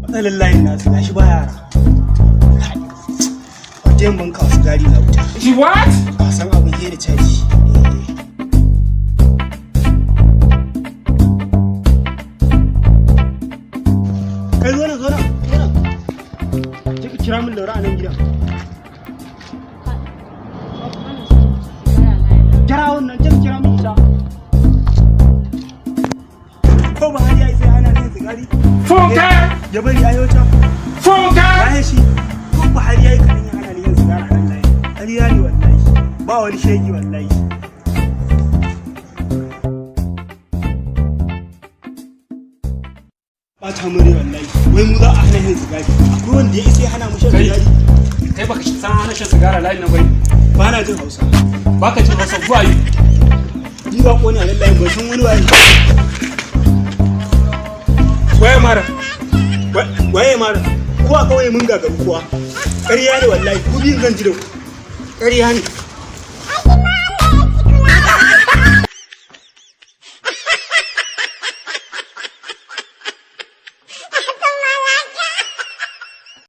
matsalar layin nasu gashi ba yara. Wajen ban kawo sigari na wuta. She what? Ka san abin ke da caji. Kai zo na. Je ka kira min Laura a nan gidan. Kira wannan, je ka kira min ita. Ko ba har yayi sai ana yin sigari? Funke! Ya bari ayo ta. Funke! Waye shi? Ko ba har yayi kan yin ana yin sigari a nan layi. Ƙarya ne wallahi. Ba wani shegi wallahi. Ba ta mure wallahi. Wai mu za a hana yin sigari. Akwai wanda ya isa ya hana mu shan sigari. Kai baka san hana shan sigara layin nan bai. Ba na jin Hausa. Baka jin Hausa zuwa yi. Ni ba ko ne a nan layin ba san wani waye. Waye mara ko a kawai mun gagaru kuwa ƙarya ne wallahi ku biyun zan ji da ku ƙarya ne